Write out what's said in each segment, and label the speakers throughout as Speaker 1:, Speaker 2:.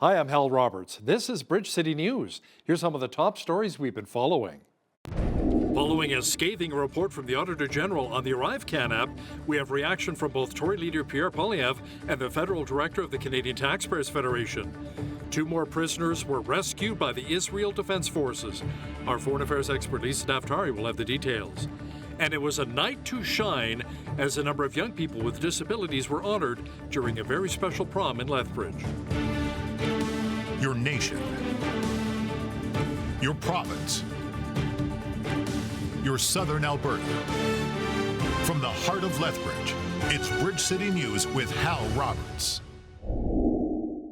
Speaker 1: Hi, I'm Hal Roberts. This is Bridge City News. Here's some of the top stories we've been following. Following a scathing report from the Auditor General on the ArriveCan app, we have reaction from both Tory leader Pierre Poilievre and the federal director of the Canadian Taxpayers Federation. 2 more prisoners were rescued by the Israel Defense Forces. Our foreign affairs expert Lisa Daftari will have the details. And it was a night to shine as a number of young people with disabilities were honored during a very special prom in Lethbridge.
Speaker 2: Your nation, your province, your southern Alberta. From the heart of Lethbridge, it's Bridge City News with Hal Roberts.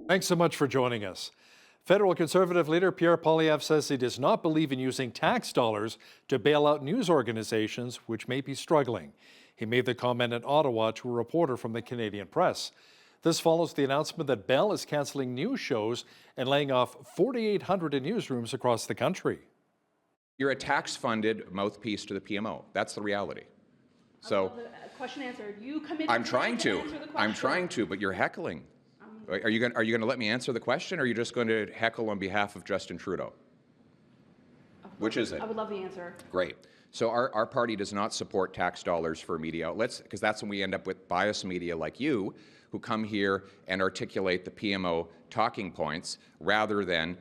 Speaker 1: Thanks so much for joining us. Federal Conservative leader Pierre Poilievre says he does not believe in using tax dollars to bail out news organizations which may be struggling. He made the comment in Ottawa to a reporter from the Canadian Press. This follows the announcement that Bell is cancelling news shows and laying off 4,800 in newsrooms across the country.
Speaker 3: You're a tax-funded mouthpiece to the PMO. That's the reality. So,
Speaker 4: question answered. You committed.
Speaker 3: I'm trying
Speaker 4: to answer the question.
Speaker 3: I'm trying to, but you're heckling. Are you going to let me answer the question, or are you just going to heckle on behalf of Justin Trudeau? Which is it?
Speaker 4: I would love the answer.
Speaker 3: Great. So our party does not support tax dollars for media outlets, because that's when we end up with biased media like you, who come here and articulate the PMO talking points rather than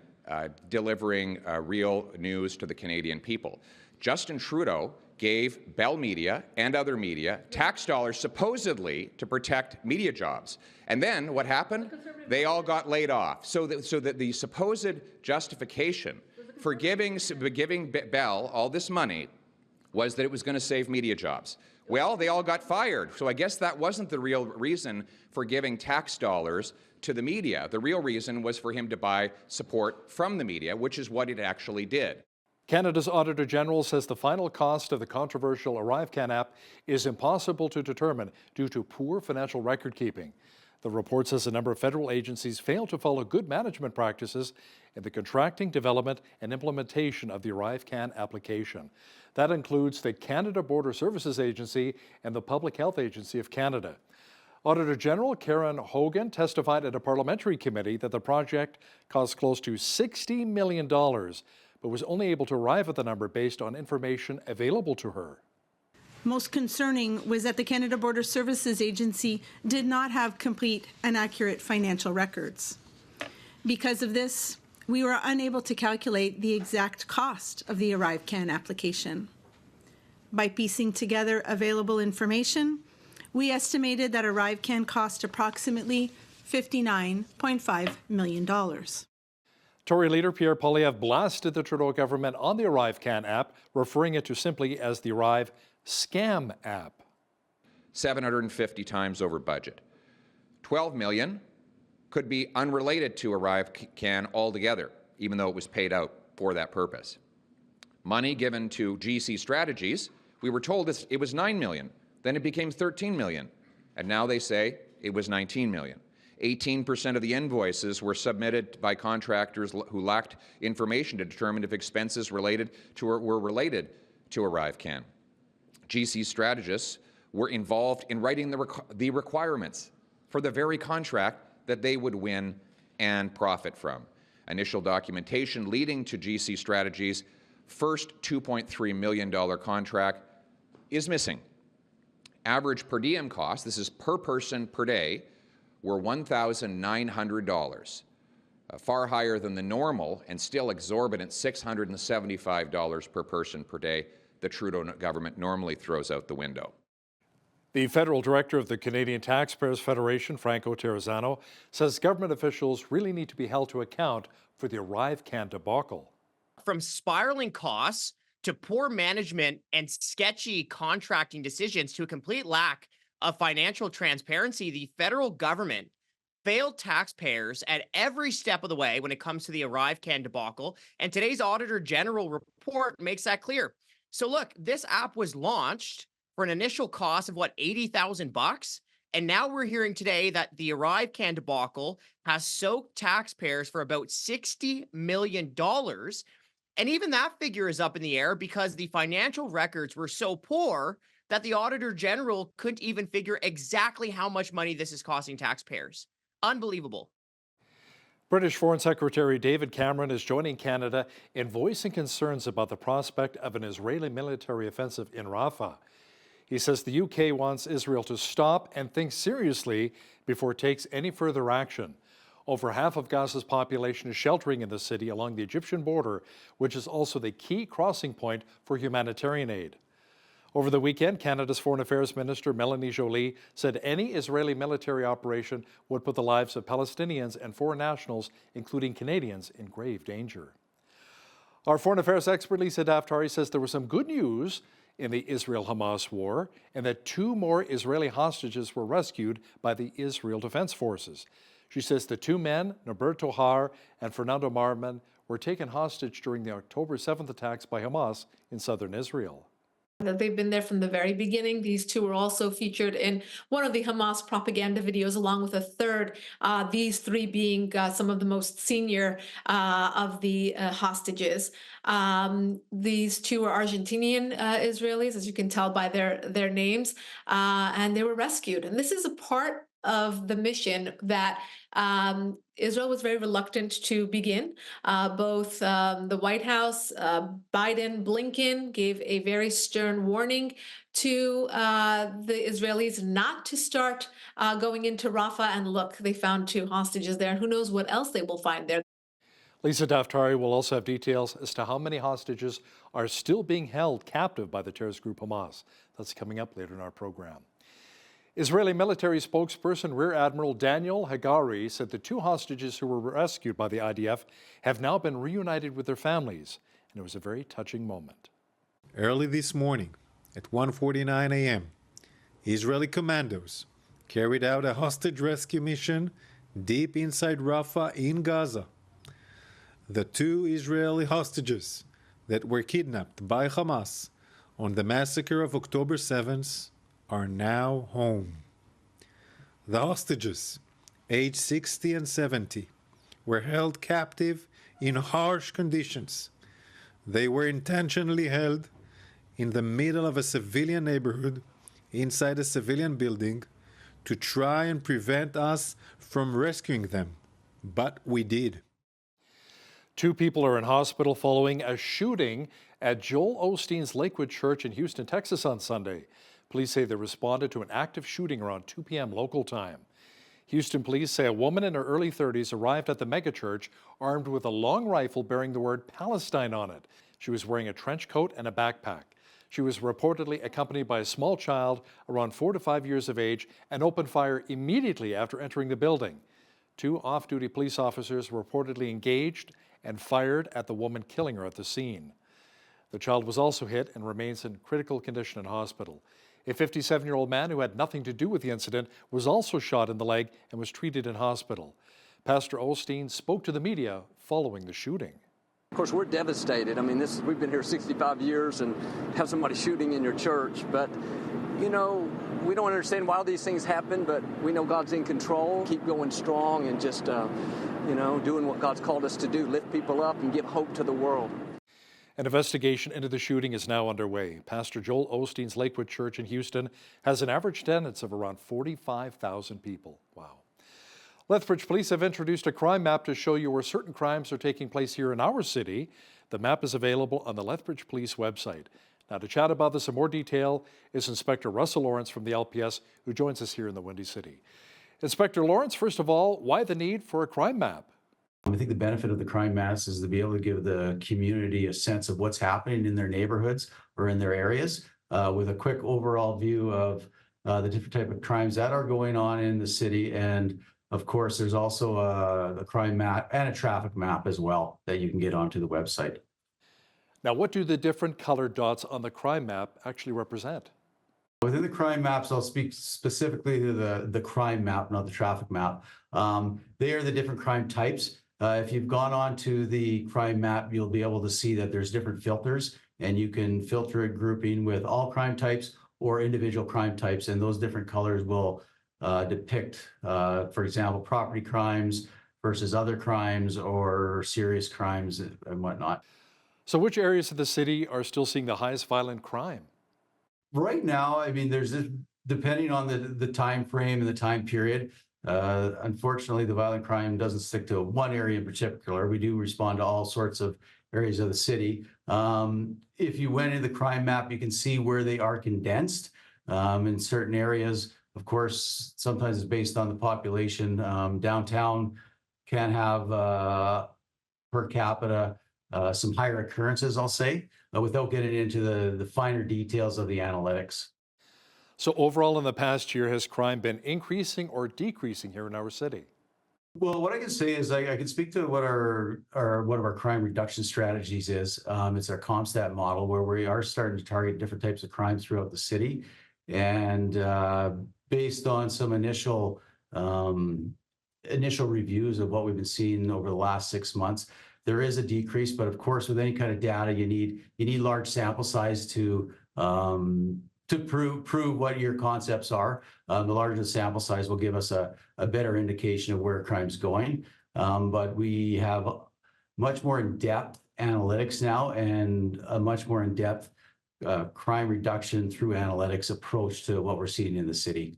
Speaker 3: delivering real news to the Canadian people. Justin Trudeau gave Bell Media and other media tax dollars supposedly to protect media jobs. And then what happened? They all got laid off. So that the supposed justification for giving Bell all this money was that it was going to save media jobs. Well, they all got fired. So I guess that wasn't the real reason for giving tax dollars to the media. The real reason was for him to buy support from the media, which is what it actually did.
Speaker 1: Canada's Auditor General says the final cost of the controversial ArriveCan app is impossible to determine due to poor financial record keeping. The report says a number of federal agencies fail to follow good management practices in the contracting, development, and implementation of the ArriveCan application. That includes the Canada Border Services Agency and the Public Health Agency of Canada. Auditor General Karen Hogan testified at a parliamentary committee that the project cost close to $60 million, but was only able to arrive at the number based on information available to her.
Speaker 5: Most concerning was that the Canada Border Services Agency did not have complete and accurate financial records. Because of this, we were unable to calculate the exact cost of the ArriveCan application. By piecing together available information, we estimated that ArriveCan cost approximately $59.5 million.
Speaker 1: Tory leader Pierre Poilievre blasted the Trudeau government on the ArriveCan app, referring it to simply as the Arrive Scam app.
Speaker 3: 750 times over budget. 12 million could be unrelated to ArriveCan altogether, even though it was paid out for that purpose. Money given to GC Strategies, we were told it was 9 million, then it became 13 million, and now they say it was 19 million. 18% of the invoices were submitted by contractors who lacked information to determine if expenses were related to ArriveCan. GC strategists were involved in writing the requirements for the very contract that they would win and profit from. Initial documentation leading to GC Strategies' first $2.3 million contract is missing. Average per diem costs, this is per person per day, were $1,900, far higher than the normal and still exorbitant $675 per person per day the Trudeau government normally throws out the window.
Speaker 1: The federal director of the Canadian Taxpayers Federation, Franco Terrazzano, says government officials really need to be held to account for the ArriveCan debacle.
Speaker 6: From spiraling costs to poor management and sketchy contracting decisions to a complete lack of financial transparency, the federal government failed taxpayers at every step of the way when it comes to the ArriveCan debacle, and today's Auditor General report makes that clear. So look, this app was launched for an initial cost of what, $80,000, and now we're hearing today that the ArriveCan debacle has soaked taxpayers for about $60 million. And even that figure is up in the air because the financial records were so poor that the Auditor General couldn't even figure exactly how much money this is costing taxpayers. Unbelievable.
Speaker 1: British Foreign Secretary David Cameron is joining Canada in voicing concerns about the prospect of an Israeli military offensive in Rafah. He says the UK wants Israel to stop and think seriously before it takes any further action. Over half of Gaza's population is sheltering in the city along the Egyptian border, which is also the key crossing point for humanitarian aid. Over the weekend, Canada's Foreign Affairs Minister Melanie Joly said any Israeli military operation would put the lives of Palestinians and foreign nationals, including Canadians, in grave danger. Our foreign affairs expert Lisa Daftari says there was some good news in the Israel-Hamas war and that 2 more Israeli hostages were rescued by the Israel Defense Forces. She says the 2 men, Norberto Har and Fernando Marman, were taken hostage during the October 7th attacks by Hamas in southern Israel.
Speaker 7: They've been there from the very beginning. These 2 were also featured in one of the Hamas propaganda videos, along with a third, these 3 being some of the most senior of the hostages. These 2 are Argentinian Israelis, as you can tell by their names, and they were rescued. And this is a part of the mission that Israel was very reluctant to begin. Both the White House, Biden, Blinken gave a very stern warning to the Israelis not to start going into Rafah. And look, they found 2 hostages there. Who knows what else they will find there.
Speaker 1: Lisa Daftari will also have details as to how many hostages are still being held captive by the terrorist group Hamas. That's coming up later in our program. Israeli military spokesperson Rear Admiral Daniel Hagari said the 2 hostages who were rescued by the IDF have now been reunited with their families, and it was a very touching moment.
Speaker 8: Early this morning, at 1:49 a.m., Israeli commandos carried out a hostage rescue mission deep inside Rafah in Gaza. The 2 Israeli hostages that were kidnapped by Hamas on the massacre of October 7th are now home. The hostages, aged 60 and 70, were held captive in harsh conditions. They were intentionally held in the middle of a civilian neighborhood, inside a civilian building, to try and prevent us from rescuing them. But we did.
Speaker 1: 2 people are in hospital following a shooting at Joel Osteen's Lakewood Church in Houston, Texas on Sunday. Police say they responded to an active shooting around 2 p.m. local time. Houston police say a woman in her early 30s arrived at the megachurch armed with a long rifle bearing the word Palestine on it. She was wearing a trench coat and a backpack. She was reportedly accompanied by a small child around 4 to 5 years of age and opened fire immediately after entering the building. 2 off-duty police officers reportedly engaged and fired at the woman, killing her at the scene. The child was also hit and remains in critical condition in hospital. A 57-year-old man who had nothing to do with the incident was also shot in the leg and was treated in hospital. Pastor Osteen spoke to the media following the shooting.
Speaker 9: Of course, we're devastated. I mean, we've been here 65 years and have somebody shooting in your church. But, you know, we don't understand why these things happen, but we know God's in control. Keep going strong and just, doing what God's called us to do, lift people up and give hope to the world.
Speaker 1: An investigation into the shooting is now underway. Pastor Joel Osteen's Lakewood Church in Houston has an average attendance of around 45,000 people. Wow. Lethbridge police have introduced a crime map to show you where certain crimes are taking place here in our city. The map is available on the Lethbridge Police website. Now, to chat about this in more detail is Inspector Russell Lawrence from the LPS, who joins us here in the Windy City. Inspector Lawrence, first of all, why the need for a crime map?
Speaker 10: I think the benefit of the crime maps is to be able to give the community a sense of what's happening in their neighborhoods or in their areas, with a quick overall view of the different type of crimes that are going on in the city. And of course, there's also a crime map and a traffic map as well that you can get onto the website.
Speaker 1: Now, what do the different colored dots on the crime map actually represent?
Speaker 10: Within the crime maps, I'll speak specifically to the crime map, not the traffic map. They are the different crime types. If you've gone on to the crime map, you'll be able to see that there's different filters, and you can filter a grouping with all crime types or individual crime types, and those different colors will depict, for example, property crimes versus other crimes or serious crimes and whatnot.
Speaker 1: So which areas of the city are still seeing the highest violent crime?
Speaker 10: Right now, I mean, there's this, depending on the time frame and the time period, Unfortunately, the violent crime doesn't stick to one area in particular. We do respond to all sorts of areas of the city. If you went into the crime map, you can see where they are condensed. In certain areas, of course, sometimes it's based on the population. Downtown can have per capita some higher occurrences, I'll say, without getting into the finer details of the analytics.
Speaker 1: So overall in the past year, has crime been increasing or decreasing here in our city?
Speaker 10: Well, what I can say is I can speak to what our one of our crime reduction strategies is. It's our ComStat model, where we are starting to target different types of crimes throughout the city. And based on some initial reviews of what we've been seeing over the last 6 months, there is a decrease. But of course, with any kind of data, you need large sample size to prove what your concepts are. The larger the sample size will give us a better indication of where crime's going. But we have much more in-depth analytics now and a much more in-depth crime reduction through analytics approach to what we're seeing in the city.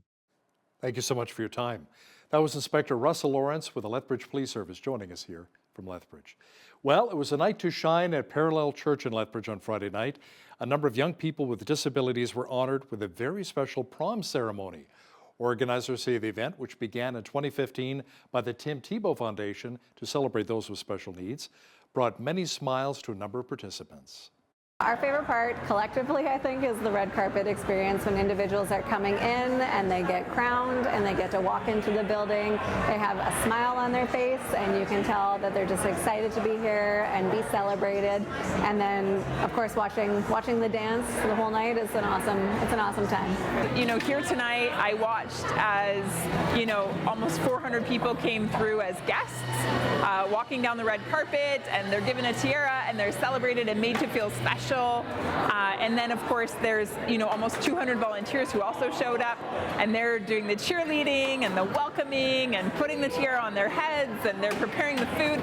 Speaker 1: Thank you so much for your time. That was Inspector Russell Lawrence with the Lethbridge Police Service joining us here from Lethbridge. Well, it was a night to shine at Parallel Church in Lethbridge on Friday night. A number of young people with disabilities were honored with a very special prom ceremony. Organizers say the event, which began in 2015 by the Tim Tebow Foundation to celebrate those with special needs, brought many smiles to a number of participants.
Speaker 11: Our favorite part, collectively, I think, is the red carpet experience when individuals are coming in and they get crowned and they get to walk into the building. They have a smile on their face and you can tell that they're just excited to be here and be celebrated. And then, of course, watching the dance the whole night is an awesome time.
Speaker 12: You know, here tonight I watched as, you know, almost 400 people came through as guests, walking down the red carpet, and they're given a tiara and they're celebrated and made to feel special. And then, of course, there's, you know, almost 200 volunteers who also showed up, and they're doing the cheerleading and the welcoming and putting the tiara on their heads, and they're preparing the food.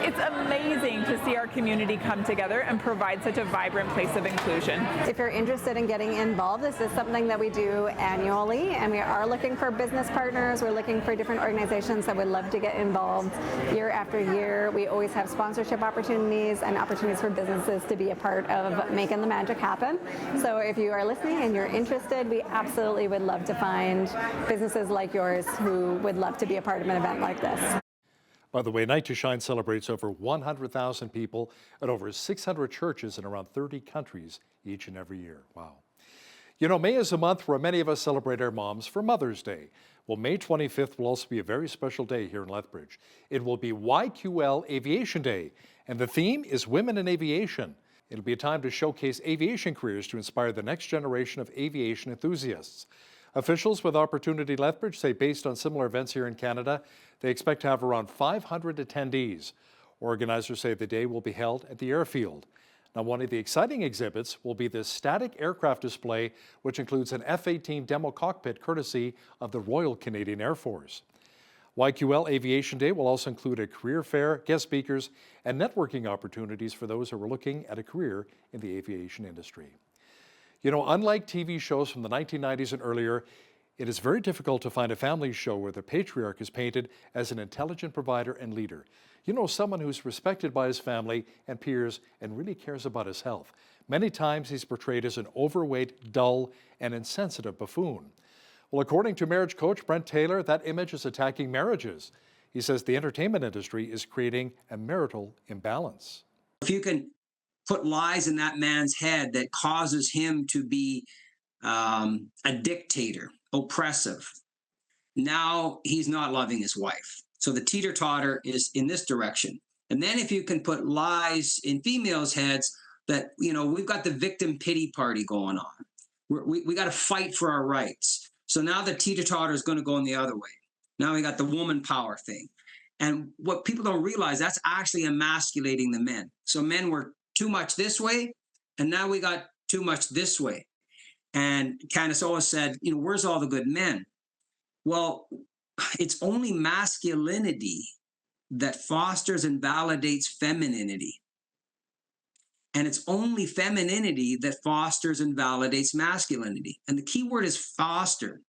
Speaker 12: It's amazing to see our community come together and provide such a vibrant place of inclusion.
Speaker 11: If you're interested in getting involved, this is something that we do annually, and we are looking for business partners. We're looking for different organizations that would love to get involved year after year. We always have sponsorship opportunities and opportunities for businesses to be a part of making the magic happen. So if you are listening and you're interested, we absolutely would love to find businesses like yours who would love to be a part of an event like this.
Speaker 1: By the way, Night to Shine celebrates over 100,000 people at over 600 churches in around 30 countries each and every year. Wow. You know, May is a month where many of us celebrate our moms for Mother's Day. Well, May 25th will also be a very special day here in Lethbridge. It will be YQL Aviation Day, and the theme is Women in Aviation. It'll be a time to showcase aviation careers to inspire the next generation of aviation enthusiasts. Officials with Opportunity Lethbridge say based on similar events here in Canada, they expect to have around 500 attendees. Organizers say the day will be held at the airfield. Now, one of the exciting exhibits will be the static aircraft display, which includes an F-18 demo cockpit courtesy of the Royal Canadian Air Force. YQL Aviation Day will also include a career fair, guest speakers, and networking opportunities for those who are looking at a career in the aviation industry. You know, unlike TV shows from the 1990s and earlier, it is very difficult to find a family show where the patriarch is painted as an intelligent provider and leader. You know, someone who's respected by his family and peers and really cares about his health. Many times he's portrayed as an overweight, dull, and insensitive buffoon. Well, according to marriage coach Brent Taylor, that image is attacking marriages. He says the entertainment industry is creating a marital imbalance.
Speaker 13: If you can put lies in that man's head that causes him to be a dictator, oppressive, now he's not loving his wife. So the teeter-totter is in this direction. And then if you can put lies in females' heads that, you know, we've got the victim pity party going on. We got to fight for our rights. So now the teeter-totter is going to go in the other way. Now we got the woman power thing. And what people don't realize, that's actually emasculating the men. So men were too much this way, and now we got too much this way. And Candace always said, you know, where's all the good men? Well, it's only masculinity that fosters and validates femininity. And it's only femininity that fosters and validates masculinity. And the key word is fostered.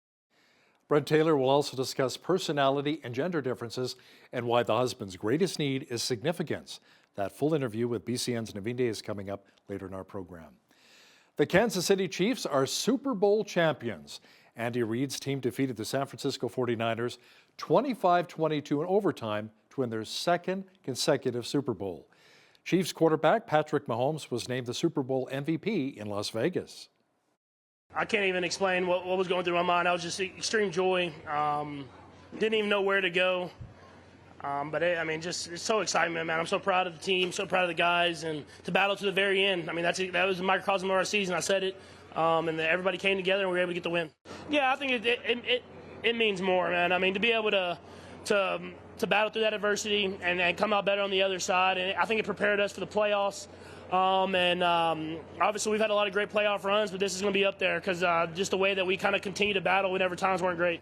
Speaker 1: Brent Taylor will also discuss personality and gender differences and why the husband's greatest need is significance. That full interview with BCN's Naveen Day is coming up later in our program. The Kansas City Chiefs are Super Bowl champions. Andy Reid's team defeated the San Francisco 49ers 25-22 in overtime to win their second consecutive Super Bowl. Chiefs quarterback Patrick Mahomes was named the Super Bowl MVP in Las Vegas.
Speaker 14: I can't even explain what was going through my mind. I was just extreme joy. Didn't even know where to go. Just it's so excitement, man. I'm so proud of the team, so proud of the guys, and to battle to the very end. I mean, that was a microcosm of our season. I said it, and everybody came together and we were able to get the win. Yeah, I think it means more, man. I mean, to be able to battle through that adversity and come out better on the other side, and I think it prepared us for the playoffs. Obviously, we've had a lot of great playoff runs, but this is going to be up there because just the way that we kind of continue to battle whenever times weren't great.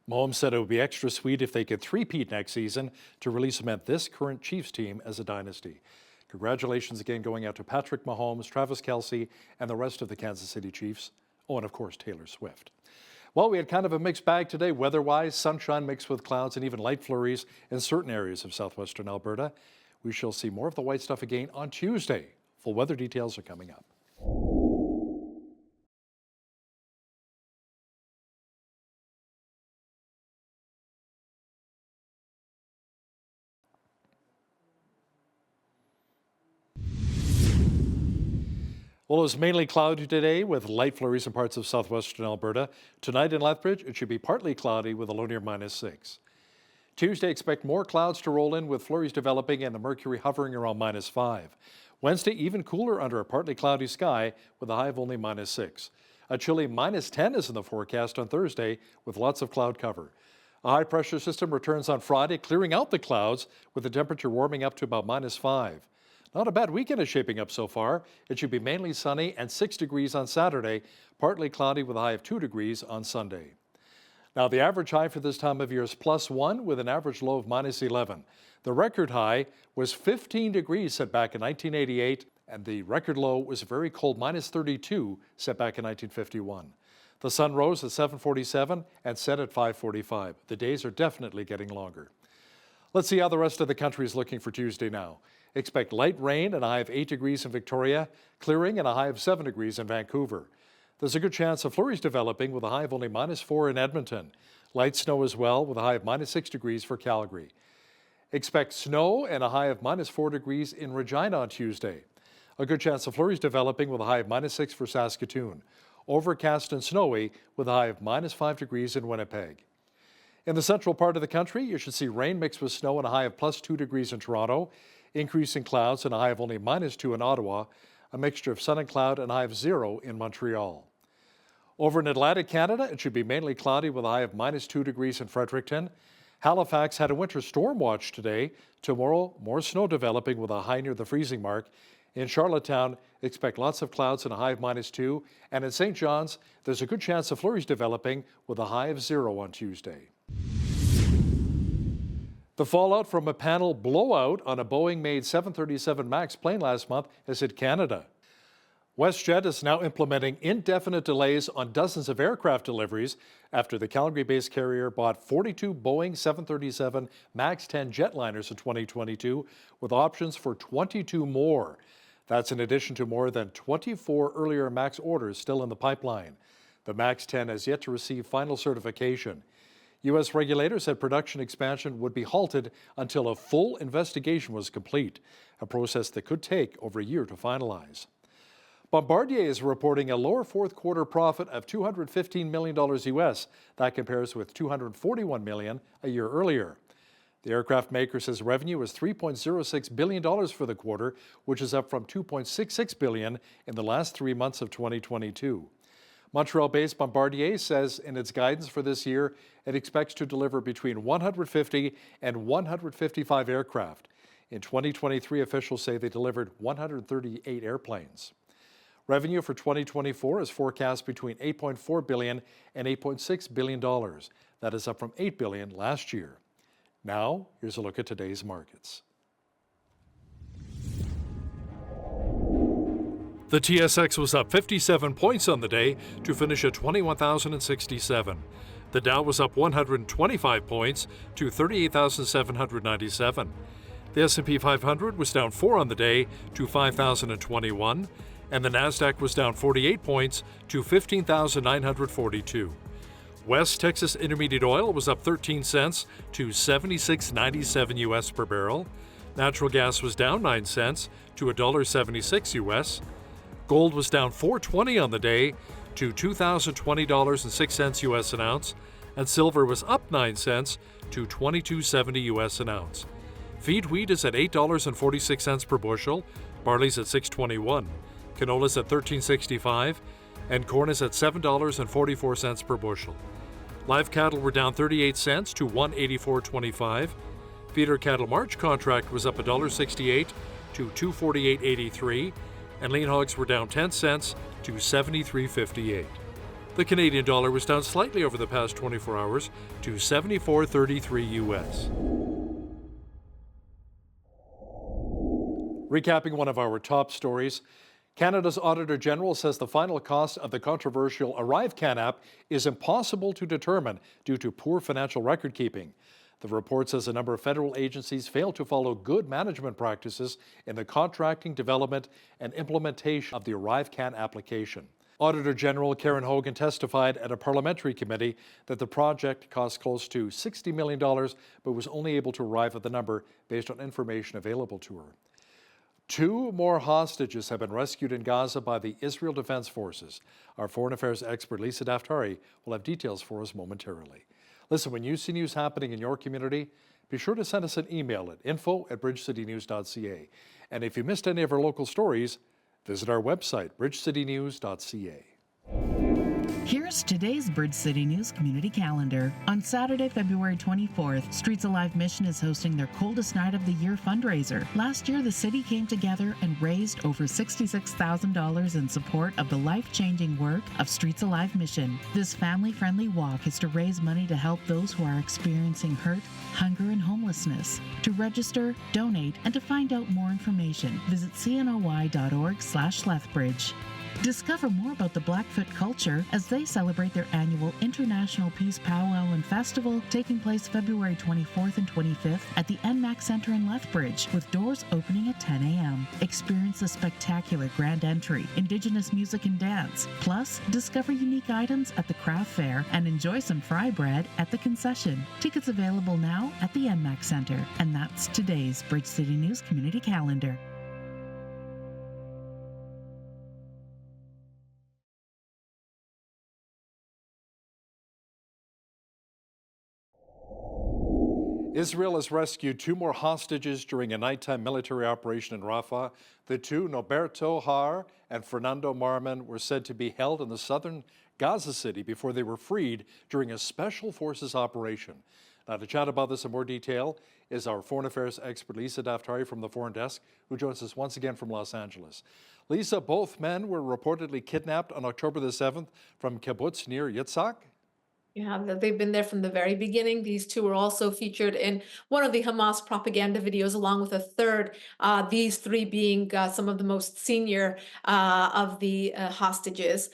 Speaker 1: Mahomes said it would be extra sweet if they could three-peat next season to really cement this current Chiefs team as a dynasty. Congratulations again going out to Patrick Mahomes, Travis Kelce, and the rest of the Kansas City Chiefs. Oh, and of course, Taylor Swift. Well, we had kind of a mixed bag today, weather-wise, sunshine mixed with clouds and even light flurries in certain areas of southwestern Alberta. We shall see more of the white stuff again on Tuesday. Full weather details are coming up. Well, it was mainly cloudy today with light flurries in parts of southwestern Alberta. Tonight in Lethbridge, it should be partly cloudy with a low near -6. Tuesday, expect more clouds to roll in with flurries developing and the mercury hovering around -5. Wednesday, even cooler under a partly cloudy sky with a high of only -6. A chilly -10 is in the forecast on Thursday with lots of cloud cover. A high pressure system returns on Friday, clearing out the clouds with the temperature warming up to about -5. Not a bad weekend is shaping up so far. It should be mainly sunny and 6 degrees on Saturday, partly cloudy with a high of 2 degrees on Sunday. Now, the average high for this time of year is +1 with an average low of -11. The record high was 15 degrees set back in 1988, and the record low was a very cold -32 set back in 1951. The sun rose at 7:47 and set at 5:45. The days are definitely getting longer. Let's see how the rest of the country is looking for Tuesday now. Expect light rain and a high of 8 degrees in Victoria, clearing and a high of 7 degrees in Vancouver. There's a good chance of flurries developing with a high of only -4 in Edmonton. Light snow as well with a high of -6 degrees for Calgary. Expect snow and a high of -4 degrees in Regina on Tuesday. A good chance of flurries developing with a high of -6 for Saskatoon. Overcast and snowy with a high of -5 degrees in Winnipeg. In the central part of the country, you should see rain mixed with snow and a high of +2 degrees in Toronto. Increasing clouds and a high of only -2 in Ottawa, a mixture of sun and cloud and a high of 0 in Montreal. Over in Atlantic Canada, it should be mainly cloudy with a high of -2 degrees in Fredericton. Halifax had a winter storm watch today. Tomorrow, more snow developing with a high near the freezing mark. In Charlottetown, expect lots of clouds and a high of -2. And in St. John's, there's a good chance of flurries developing with a high of 0 on Tuesday. The fallout from a panel blowout on a Boeing-made 737 MAX plane last month has hit Canada. WestJet is now implementing indefinite delays on dozens of aircraft deliveries after the Calgary-based carrier bought 42 Boeing 737 MAX 10 jetliners in 2022 with options for 22 more. That's in addition to more than 24 earlier MAX orders still in the pipeline. The MAX 10 has yet to receive final certification. U.S. regulators said production expansion would be halted until a full investigation was complete, a process that could take over a year to finalize. Bombardier is reporting a lower fourth quarter profit of $215 million U.S. That compares with $241 million a year earlier. The aircraft maker says revenue was $3.06 billion for the quarter, which is up from $2.66 billion in the last 3 months of 2022. Montreal-based Bombardier says in its guidance for this year, it expects to deliver between 150 and 155 aircraft. In 2023, officials say they delivered 138 airplanes. Revenue for 2024 is forecast between $8.4 billion and $8.6 billion. That is up from $8 billion last year. Now, here's a look at today's markets. The TSX was up 57 points on the day to finish at 21,067. The Dow was up 125 points to 38,797. The S&P 500 was down 4 on the day to 5,021, and the Nasdaq was down 48 points to 15,942. West Texas Intermediate Oil was up 13 cents to 76.97 US per barrel. Natural gas was down 9 cents to $1.76 US. Gold was down $4.20 on the day to $2,020.06 US an ounce, and silver was up 9 cents to $22.70 US an ounce. Feed wheat is at $8.46 per bushel, barley's at $6.21, canola's at $13.65, and corn is at $7.44 per bushel. Live cattle were down 38 cents to $184.25. Feeder cattle March contract was up $1.68 to $248.83, and lean hogs were down 10 cents to $73.58. The Canadian dollar was down slightly over the past 24 hours to 74.33 US. Recapping one of our top stories, Canada's Auditor General says the final cost of the controversial ArriveCan app is impossible to determine due to poor financial record keeping. The report says a number of federal agencies failed to follow good management practices in the contracting, development, and implementation of the ArriveCan application. Auditor General Karen Hogan testified at a parliamentary committee that the project cost close to $60 million, but was only able to arrive at the number based on information available to her. 2 more hostages have been rescued in Gaza by the Israel Defense Forces. Our foreign affairs expert Lisa Daftari will have details for us momentarily. Listen, when you see news happening in your community, be sure to send us an email at info@bridgecitynews.ca. And if you missed any of our local stories, visit our website, bridgecitynews.ca.
Speaker 15: Here's today's Bridge City News community calendar. On Saturday, February 24th, Streets Alive Mission is hosting their Coldest Night of the Year fundraiser. Last year, the city came together and raised over $66,000 in support of the life-changing work of Streets Alive Mission. This family-friendly walk is to raise money to help those who are experiencing hurt, hunger, and homelessness. To register, donate, and to find out more information, visit cnoy.org/Lethbridge. Discover more about the Blackfoot culture as they celebrate their annual International Peace Powwow and Festival taking place February 24th and 25th at the NMAC Center in Lethbridge, with doors opening at 10 a.m. Experience the spectacular grand entry, Indigenous music and dance. Plus, discover unique items at the craft fair and enjoy some fry bread at the concession. Tickets available now at the NMAC Center. And that's today's Bridge City News community calendar.
Speaker 1: Israel has rescued 2 more hostages during a nighttime military operation in Rafah. The 2, Norberto Har and Fernando Marman, were said to be held in the southern Gaza City before they were freed during a special forces operation. Now, to chat about this in more detail is our foreign affairs expert Lisa Daftari from the Foreign Desk, who joins us once again from Los Angeles. Lisa, both men were reportedly kidnapped on October the 7th from kibbutz near Yitzhak.
Speaker 7: Yeah, they've been there from the very beginning. These 2 were also featured in one of the Hamas propaganda videos, along with a third, these 3 being some of the most senior of the hostages.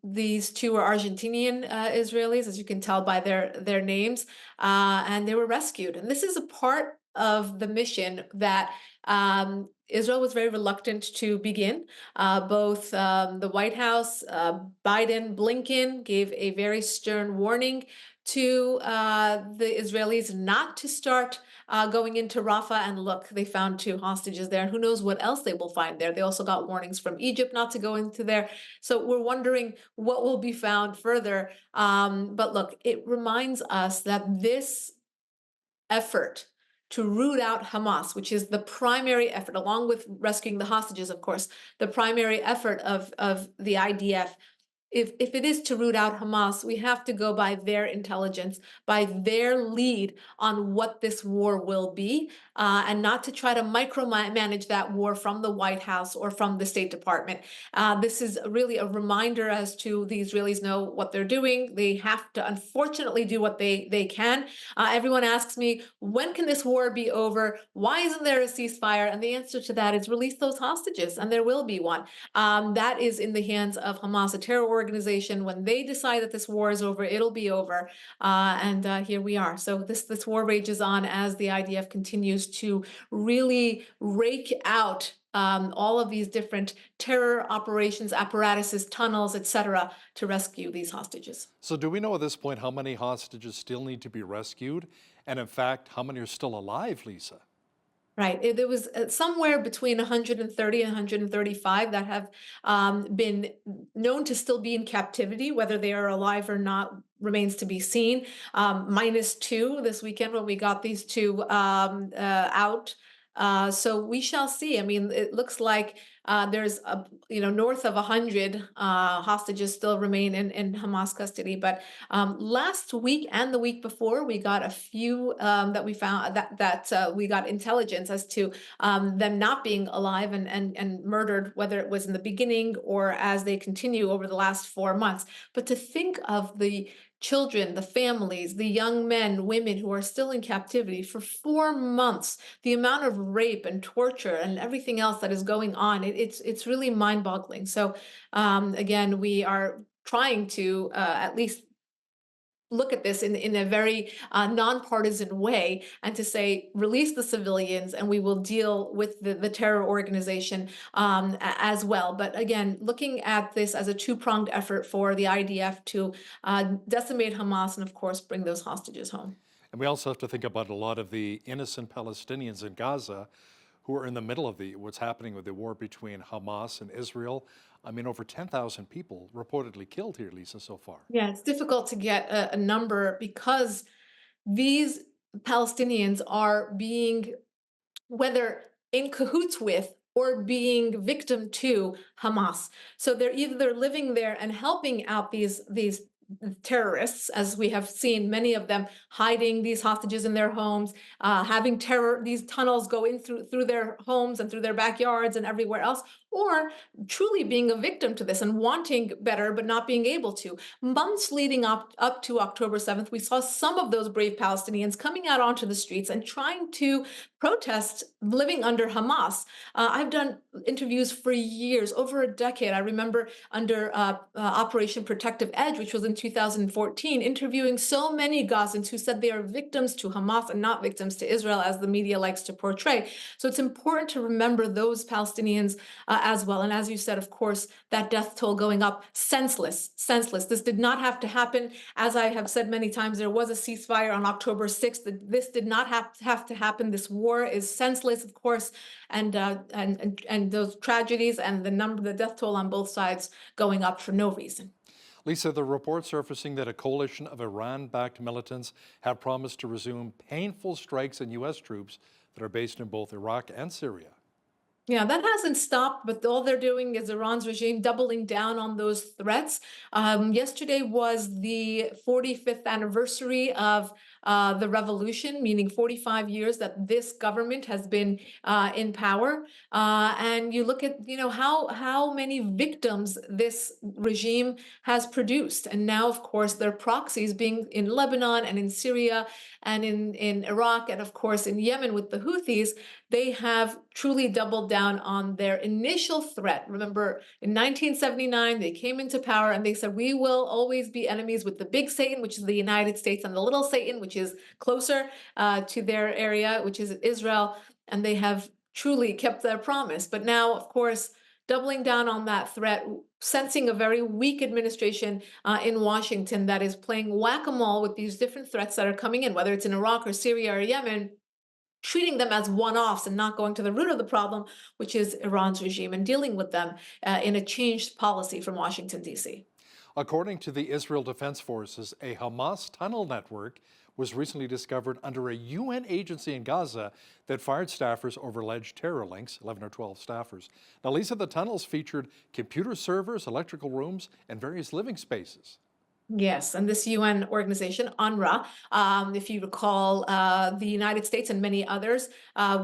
Speaker 7: These 2 are Argentinian Israelis, as you can tell by their names, and they were rescued. And this is a part of the mission that Israel was very reluctant to begin. Both the White House, Biden, Blinken gave a very stern warning to the Israelis not to start going into Rafah. And look, they found 2 hostages there. And who knows what else they will find there. They also got warnings from Egypt not to go into there. So we're wondering what will be found further. But look, it reminds us that this effort to root out Hamas, which is the primary effort, along with rescuing the hostages, of course, the primary effort of the IDF. If it is to root out Hamas, we have to go by their intelligence, by their lead on what this war will be, and not to try to micromanage that war from the White House or from the State Department. This is really a reminder as to the Israelis know what they're doing. They have to, unfortunately, do what they can. Everyone asks me, when can this war be over? Why isn't there a ceasefire? And the answer to that is release those hostages, and there will be one. That is in the hands of Hamas, a terror organization. When they decide that this war is over, it'll be over. And here we are. So this war rages on as the IDF continues to really rake out all of these different terror operations, apparatuses, tunnels, etc., to rescue these hostages.
Speaker 1: So do we know at this point how many hostages still need to be rescued? And in fact, how many are still alive, Lisa?
Speaker 7: Right. There was somewhere between 130 and 135 that have been known to still be in captivity. Whether they are alive or not remains to be seen. -2 this weekend when we got these two out. So we shall see. I mean, it looks like there's north of 100 hostages still remain in Hamas custody. But last week and the week before, we got a few that we found that we got intelligence as to them not being alive and murdered, whether it was in the beginning or as they continue over the last 4 months. But to think of the children, the families, the young men, women who are still in captivity for 4 months, the amount of rape and torture and everything else that is going on, it's really mind-boggling. So again, we are trying to at least look at this in a very nonpartisan way and to say, release the civilians and we will deal with the terror organization as well. But again, looking at this as a two-pronged effort for the IDF to decimate Hamas and, of course, bring those hostages home.
Speaker 1: And we also have to think about a lot of the innocent Palestinians in Gaza who are in the middle of what's happening with the war between Hamas and Israel. I mean, over 10,000 people reportedly killed here, Lisa, so far.
Speaker 7: Yeah, it's difficult to get a number because these Palestinians are being, whether in cahoots with or being victim to Hamas. So they're either living there and helping out these terrorists, as we have seen many of them hiding these hostages in their homes, having these tunnels go in through their homes and through their backyards and everywhere else, or truly being a victim to this and wanting better but not being able to. Months leading up to October 7th, we saw some of those brave Palestinians coming out onto the streets and trying to protest living under Hamas. I've done interviews for years, over a decade. I remember under Operation Protective Edge, which was in 2014, interviewing so many Gazans who said they are victims to Hamas and not victims to Israel, as the media likes to portray. So it's important to remember those Palestinians as well. And as you said, of course, that death toll going up, senseless. This did not have to happen. As I have said many times, there was a ceasefire on October 6th. This did not have to happen. This war is senseless, of course, and those tragedies and the death toll on both sides going up for no reason.
Speaker 1: Lisa, the report surfacing that a coalition of Iran-backed militants have promised to resume painful strikes on U.S. troops that are based in both Iraq and Syria.
Speaker 7: Yeah, that hasn't stopped, but all they're doing is Iran's regime doubling down on those threats. Yesterday was the 45th anniversary of the revolution, meaning 45 years that this government has been in power. And you look at, how many victims this regime has produced. And now, of course, their proxies being in Lebanon and in Syria and in Iraq and, of course, in Yemen with the Houthis, they have truly doubled down on their initial threat. Remember, in 1979, they came into power and they said, we will always be enemies with the big Satan, which is the United States, and the little Satan, which is closer to their area, which is Israel. And they have truly kept their promise. But now, of course, doubling down on that threat, sensing a very weak administration in Washington that is playing whack-a-mole with these different threats that are coming in, whether it's in Iraq or Syria or Yemen, treating them as one-offs and not going to the root of the problem, which is Iran's regime, and dealing with them in a changed policy from Washington, D.C.
Speaker 1: According to the Israel Defense Forces, a Hamas tunnel network was recently discovered under a UN agency in Gaza that fired staffers over alleged terror links, 11 or 12 staffers. Now, Lisa, the tunnels featured computer servers, electrical rooms, and various living spaces.
Speaker 7: Yes, and this UN organization, UNRWA, if you recall, the United States and many others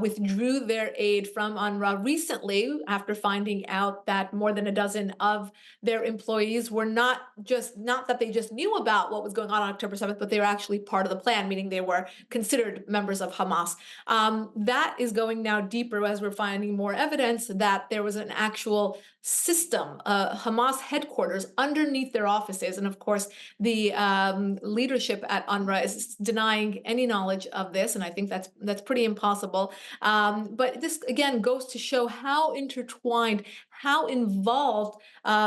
Speaker 7: withdrew their aid from UNRWA recently after finding out that more than a dozen of their employees were not that they just knew about what was going on October 7th, but they were actually part of the plan, meaning they were considered members of Hamas. That is going now deeper as we're finding more evidence that there was an actual system, Hamas headquarters underneath their offices. And of course, the leadership at UNRWA is denying any knowledge of this, and I think that's pretty impossible. But this again goes to show how intertwined, how involved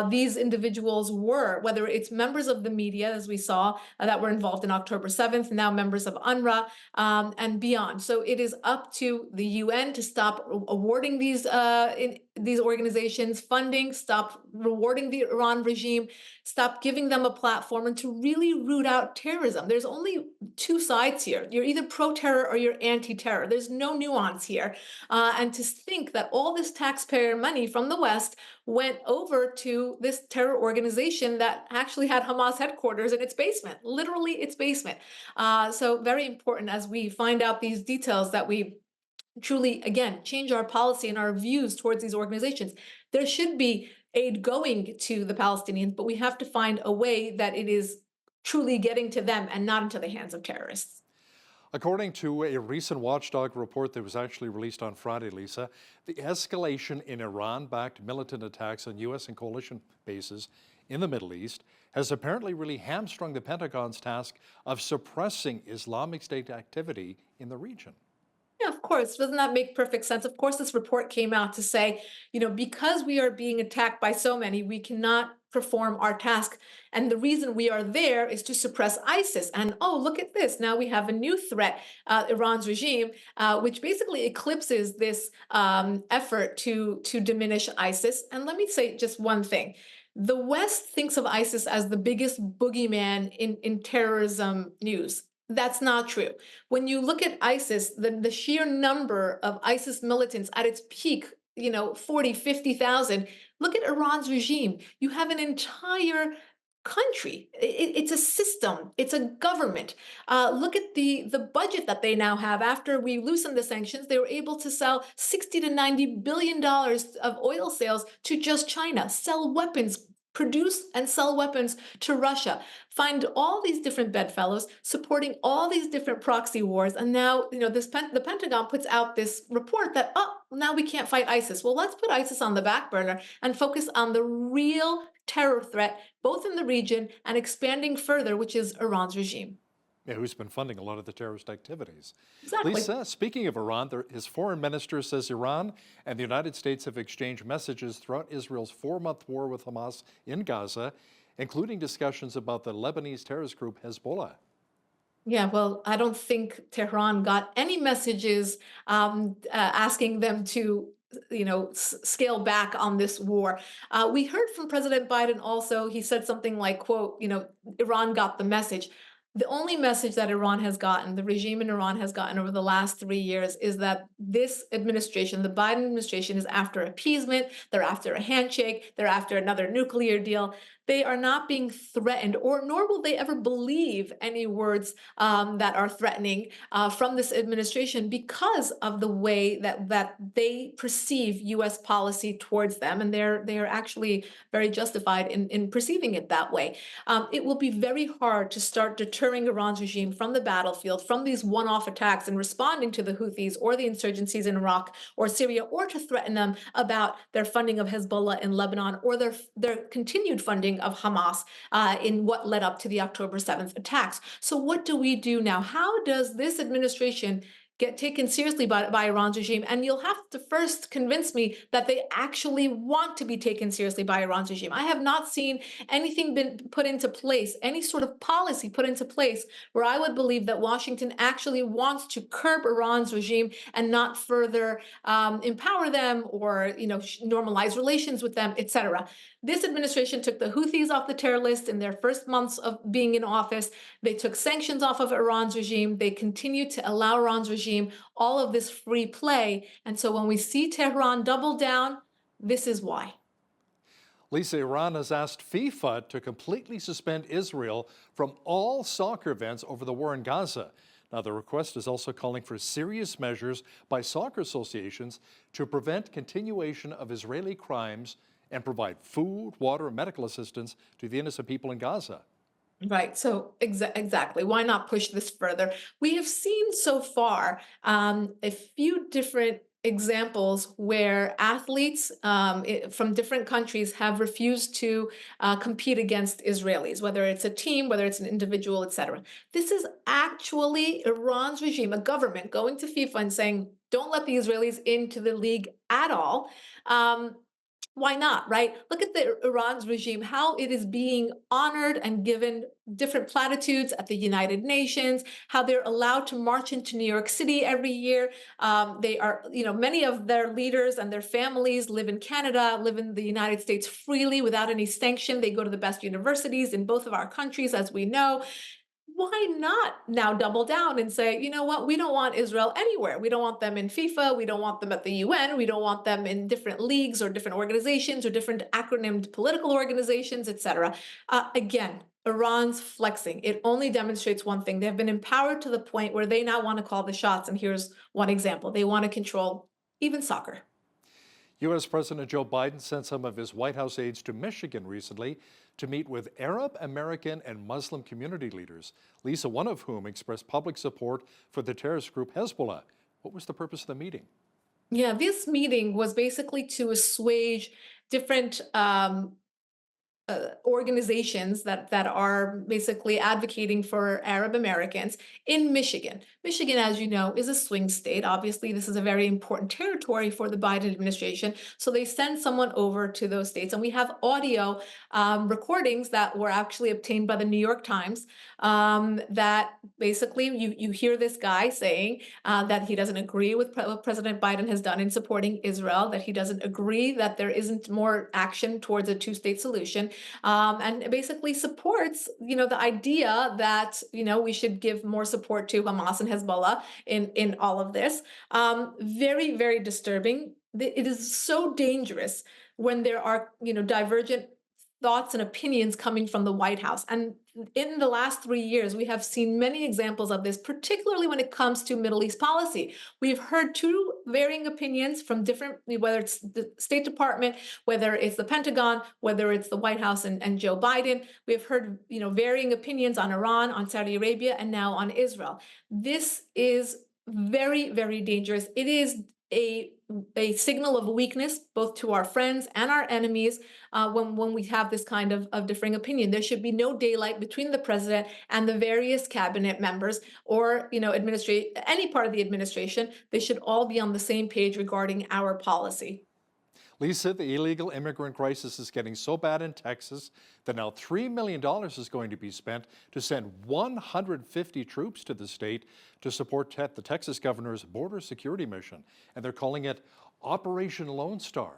Speaker 7: these individuals were, whether it's members of the media, as we saw, that were involved in October 7th, now members of UNRWA, and beyond. So it is up to the UN to stop awarding these organizations funding, stop rewarding the Iran regime, stop giving them a platform, and to really root out terrorism. There's only two sides here. You're either pro-terror or you're anti-terror. There's no nuance here. And to think that all this taxpayer money from the West went over to this terror organization that actually had Hamas headquarters in its basement, literally its basement. So very important as we find out these details that we truly, again, change our policy and our views towards these organizations. There should be aid going to the Palestinians, but we have to find a way that it is truly getting to them and not into the hands of terrorists.
Speaker 1: According to a recent watchdog report that was actually released on Friday, Lisa, the escalation in Iran-backed militant attacks on U.S. and coalition bases in the Middle East has apparently really hamstrung the Pentagon's task of suppressing Islamic State activity in the region.
Speaker 7: Yeah, of course. Doesn't that make perfect sense? Of course, this report came out to say, because we are being attacked by so many, we cannot perform our task. And the reason we are there is to suppress ISIS. And oh, look at this. Now we have a new threat, Iran's regime, which basically eclipses this effort to diminish ISIS. And let me say just one thing. The West thinks of ISIS as the biggest boogeyman in terrorism news. That's not true. When you look at ISIS, the sheer number of ISIS militants at its peak, 40, 50,000, look at Iran's regime. You have an entire country. It's a system. It's a government. Look at the budget that they now have. After we loosened the sanctions, they were able to sell $60 to $90 billion of oil sales to just China, sell weapons, produce and sell weapons to Russia, find all these different bedfellows, supporting all these different proxy wars. And now, the Pentagon puts out this report that, now we can't fight ISIS. Well, let's put ISIS on the back burner and focus on the real terror threat, both in the region and expanding further, which is Iran's regime.
Speaker 1: Yeah, who's been funding a lot of the terrorist activities.
Speaker 7: Exactly.
Speaker 1: Lisa, speaking of Iran, his foreign minister says Iran and the United States have exchanged messages throughout Israel's 4-month war with Hamas in Gaza, including discussions about the Lebanese terrorist group Hezbollah.
Speaker 7: Yeah, well, I don't think Tehran got any messages asking them to scale back on this war. We heard from President Biden also. He said something like, quote, Iran got the message. The only message that Iran has gotten, the regime in Iran has gotten over the last 3 years, is that this administration, the Biden administration, is after appeasement. They're after a handshake. They're after another nuclear deal. They are not being threatened, nor will they ever believe any words that are threatening from this administration because of the way that they perceive U.S. policy towards them, and they are actually very justified in perceiving it that way. It will be very hard to start deterring Iran's regime from the battlefield, from these one-off attacks, and responding to the Houthis or the insurgencies in Iraq or Syria, or to threaten them about their funding of Hezbollah in Lebanon or their continued funding of Hamas in what led up to the October 7th attacks. So what do we do now? How does this administration get taken seriously by Iran's regime? And you'll have to first convince me that they actually want to be taken seriously by Iran's regime. I have not seen anything been put into place, any sort of policy put into place where I would believe that Washington actually wants to curb Iran's regime and not further empower them or normalize relations with them, etc. This administration took the Houthis off the terror list in their first months of being in office. They took sanctions off of Iran's regime. They continue to allow Iran's regime all of this free play. And so when we see Tehran double down, this is why.
Speaker 1: Lisa, Iran has asked FIFA to completely suspend Israel from all soccer events over the war in Gaza. Now, the request is also calling for serious measures by soccer associations to prevent continuation of Israeli crimes and provide food, water, and medical assistance to the innocent people in Gaza.
Speaker 7: Right. So exactly. Why not push this further? We have seen so far a few different examples where athletes from different countries have refused to compete against Israelis, whether it's a team, whether it's an individual, etc. This is actually Iran's regime, a government going to FIFA and saying, don't let the Israelis into the league at all. Why not, right? Look at the Iran's regime, how it is being honored and given different platitudes at the United Nations, how they're allowed to march into New York City every year. They are, many of their leaders and their families live in Canada, live in the United States freely without any sanction. They go to the best universities in both of our countries, as we know. Why not now double down and say, you know what, we don't want Israel anywhere. We don't want them in FIFA. We don't want them at the UN. We don't want them in different leagues or different organizations or different acronymed political organizations, etc. Again, Iran's flexing. It only demonstrates one thing. They've been empowered to the point where they now want to call the shots. And here's one example. They want to control even soccer.
Speaker 1: U.S. President Joe Biden sent some of his White House aides to Michigan recently to meet with Arab, American, and Muslim community leaders, Lisa, one of whom expressed public support for the terrorist group Hezbollah. What was the purpose of the meeting?
Speaker 7: Yeah, this meeting was basically to assuage different organizations that are basically advocating for Arab Americans in Michigan. Michigan, as you know, is a swing state. Obviously, this is a very important territory for the Biden administration. So they send someone over to those states. And we have audio recordings that were actually obtained by the New York Times that basically you hear this guy saying that he doesn't agree with what President Biden has done in supporting Israel, that he doesn't agree that there isn't more action towards a two-state solution. And basically supports, the idea that, we should give more support to Hamas and Hezbollah in all of this. Very, very disturbing. It is so dangerous when there are, divergent thoughts and opinions coming from the White House. And in the last 3 years, we have seen many examples of this, particularly when it comes to Middle East policy. We've heard two varying opinions from different, whether it's the State Department, whether it's the Pentagon, whether it's the White House and Joe Biden. We've heard, varying opinions on Iran, on Saudi Arabia, and now on Israel. This is very, very dangerous. It is a signal of weakness, both to our friends and our enemies, when we have this kind of differing opinion. There should be no daylight between the president and the various cabinet members or, any part of the administration. They should all be on the same page regarding our policy.
Speaker 1: Lisa, the illegal immigrant crisis is getting so bad in Texas that now $3 million is going to be spent to send 150 troops to the state to support the Texas governor's border security mission. And they're calling it Operation Lone Star.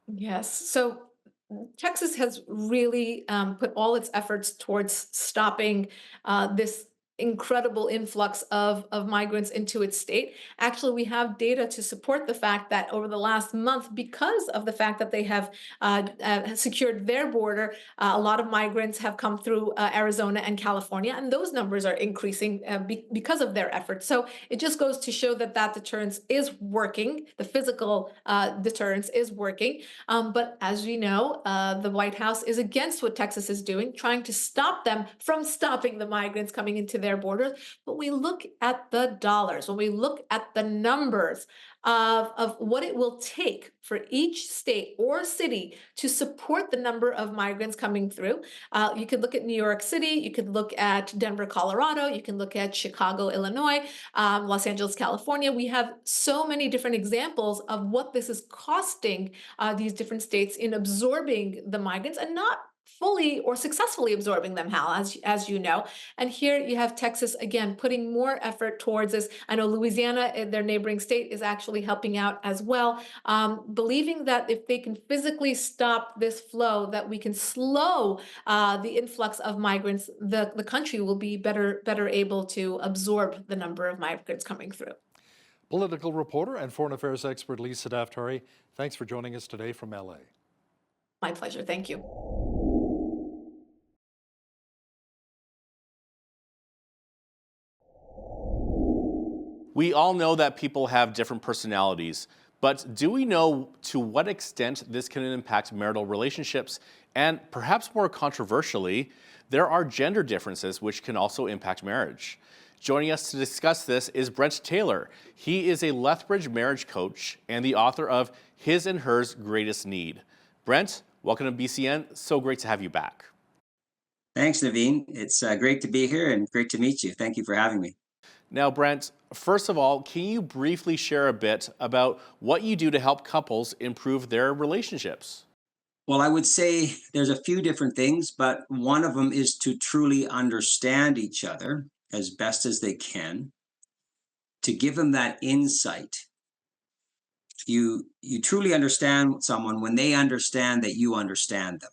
Speaker 7: Yes. So Texas has really put all its efforts towards stopping this incredible influx of migrants into its state. Actually, we have data to support the fact that over the last month, because of the fact that they have secured their border, a lot of migrants have come through Arizona and California, and those numbers are increasing because of their efforts. So it just goes to show that deterrence is working. The physical deterrence is working. But as we know, the White House is against what Texas is doing, trying to stop them from stopping the migrants coming into their borders. But we look at the dollars, when we look at the numbers of what it will take for each state or city to support the number of migrants coming through. You could look at New York City, you could look at Denver, Colorado, you can look at Chicago, Illinois, Los Angeles, California. We have so many different examples of what this is costing these different states in absorbing the migrants and not fully or successfully absorbing them, Hal, as you know. And here you have Texas, again, putting more effort towards this. I know Louisiana, their neighboring state, is actually helping out as well, believing that if they can physically stop this flow, that we can slow the influx of migrants, the country will be better able to absorb the number of migrants coming through.
Speaker 1: Political reporter and foreign affairs expert Lisa Daftari, thanks for joining us today from LA.
Speaker 7: My pleasure. Thank you.
Speaker 16: We all know that people have different personalities, but do we know to what extent this can impact marital relationships? And perhaps more controversially, there are gender differences which can also impact marriage. Joining us to discuss this is Brent Taylor. He is a Lethbridge marriage coach and the author of His and Hers Greatest Need. Brent, welcome to BCN. So great to have you back.
Speaker 13: Thanks, Naveen. It's great to be here and great to meet you. Thank you for having me.
Speaker 16: Now, Brent, first of all, can you briefly share a bit about what you do to help couples improve their relationships?
Speaker 13: Well, I would say there's a few different things, but one of them is to truly understand each other as best as they can, to give them that insight. You truly understand someone when they understand that you understand them.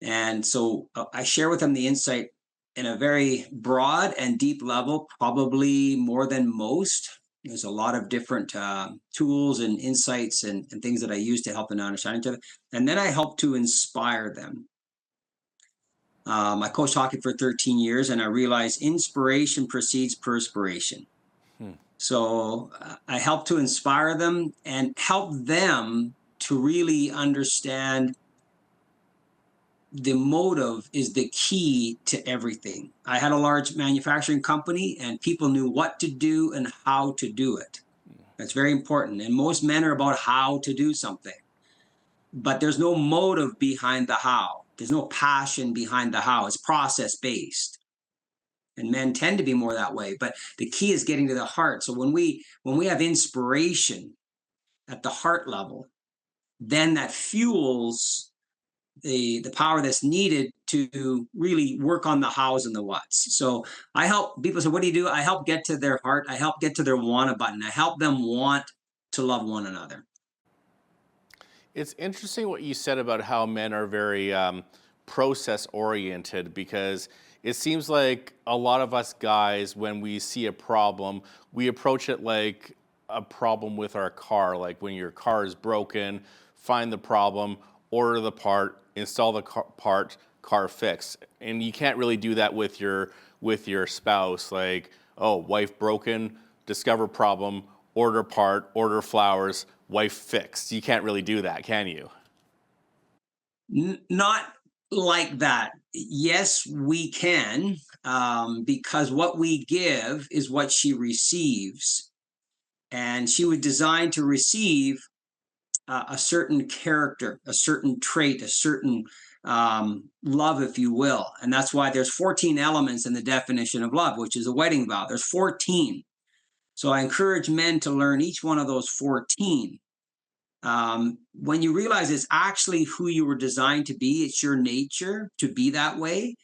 Speaker 13: And so I share with them the insight in a very broad and deep level, probably more than most. There's a lot of different tools and insights and things that I use to help them understand each other. And then I help to inspire them. I coached hockey for 13 years, and I realized inspiration precedes perspiration. So I help to inspire them and help them to really understand the motive is the key to everything. I had a large manufacturing company, and people knew what to do and how to do it. That's very important. And most men are about how to do something, but there's no motive behind the how. There's no passion behind the how. It's process-based. And men tend to be more that way, but the key is getting to the heart. So when we have inspiration at the heart level, then that fuels the power that's needed to really work on the hows and the whats. So I help people say, what do you do? I help get to their heart. I help get to their wanna button. I help them want to love one another.
Speaker 16: It's interesting what you said about how men are very process oriented, because it seems like a lot of us guys, when we see a problem, we approach it like a problem with our car. Like when your car is broken, find the problem, order the part, install the part, car fix. And you can't really do that with your spouse. Like, oh, wife broken, discover problem, order part, order flowers, wife fixed. You can't really do that, can you?
Speaker 13: Not like that. Yes, we can, because what we give is what she receives. And she was designed to receive a certain character, a certain trait, a certain love, if you will. And that's why there's 14 elements in the definition of love, which is a wedding vow. There's 14. So I encourage men to learn each one of those 14. When you realize it's actually who you were designed to be, it's your nature to be that way,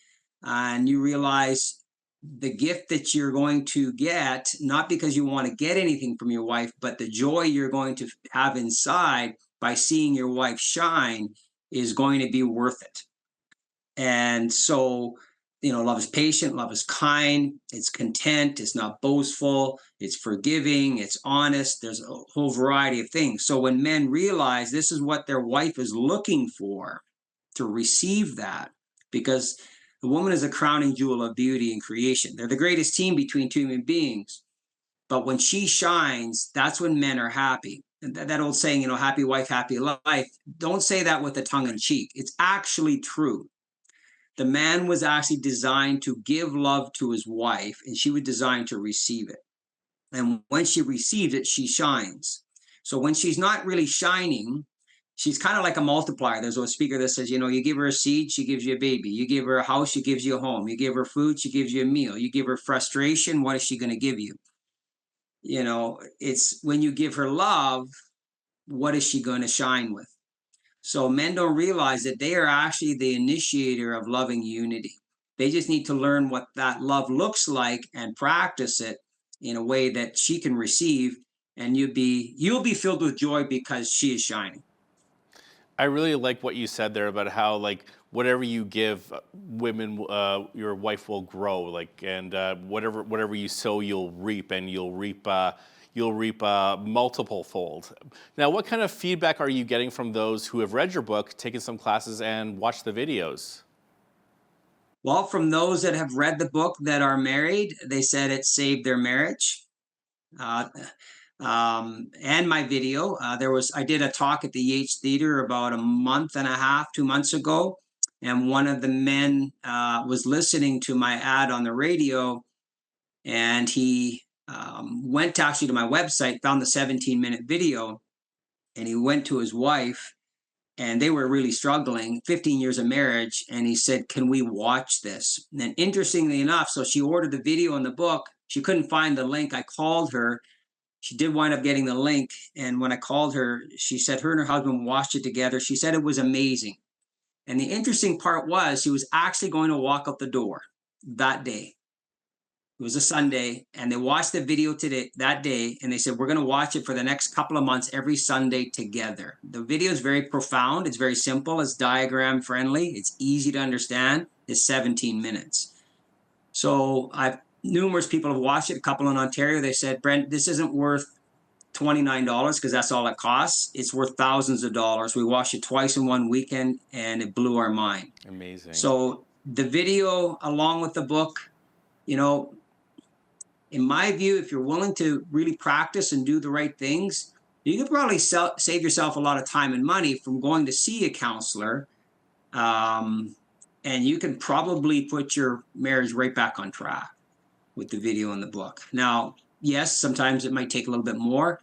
Speaker 13: and you realize the gift that you're going to get, not because you want to get anything from your wife, but the joy you're going to have inside by seeing your wife shine is going to be worth it. And so, love is patient, love is kind, it's content, it's not boastful, it's forgiving, it's honest. There's a whole variety of things. So when men realize this is what their wife is looking for, to receive that, because the woman is a crowning jewel of beauty and creation. They're the greatest team between two human beings. But when she shines, that's when men are happy. And that old saying, happy wife, happy life. Don't say that with a tongue in cheek. It's actually true. The man was actually designed to give love to his wife, and she was designed to receive it. And when she receives it, she shines. So when she's not really shining, she's kind of like a multiplier. There's a speaker that says, you give her a seed, she gives you a baby. You give her a house, she gives you a home. You give her food, she gives you a meal. You give her frustration, what is she going to give you? It's when you give her love, what is she going to shine with? So men don't realize that they are actually the initiator of loving unity. They just need to learn what that love looks like and practice it in a way that she can receive, and you'll be filled with joy because she is shining.
Speaker 16: I really like what you said there about how, like, whatever you give women, your wife will grow. And whatever you sow, you'll reap, and you'll reap multiple fold. Now, what kind of feedback are you getting from those who have read your book, taken some classes, and watched the videos?
Speaker 13: Well, from those that have read the book that are married, they said it saved their marriage. And my video, I did a talk at the Yates Theater about a month and a half, 2 months ago. And one of the men was listening to my ad on the radio, And he went actually to my website, found the 17-minute video, and he went to his wife, and they were really struggling, 15 years of marriage. And he said, can we watch this? And interestingly enough, so she ordered the video and the book. She couldn't find the link. I called her. She did wind up getting the link. And when I called her, she said her and her husband watched it together. She said it was amazing. And the interesting part was she was actually going to walk out the door that day. It was a Sunday, and they watched the video that day, and they said, we're going to watch it for the next couple of months every Sunday together. The video is very profound. It's very simple. It's diagram friendly. It's easy to understand. It's 17 minutes. So numerous people have watched it. A couple in Ontario, they said, Brent, this isn't worth $29 because that's all it costs. It's worth thousands of dollars. We watched it twice in one weekend, and it blew our mind.
Speaker 16: Amazing.
Speaker 13: So the video, along with the book, in my view, if you're willing to really practice and do the right things, you can probably save yourself a lot of time and money from going to see a counselor. And you can probably put your marriage right back on track with the video and the book. Now, yes, sometimes it might take a little bit more.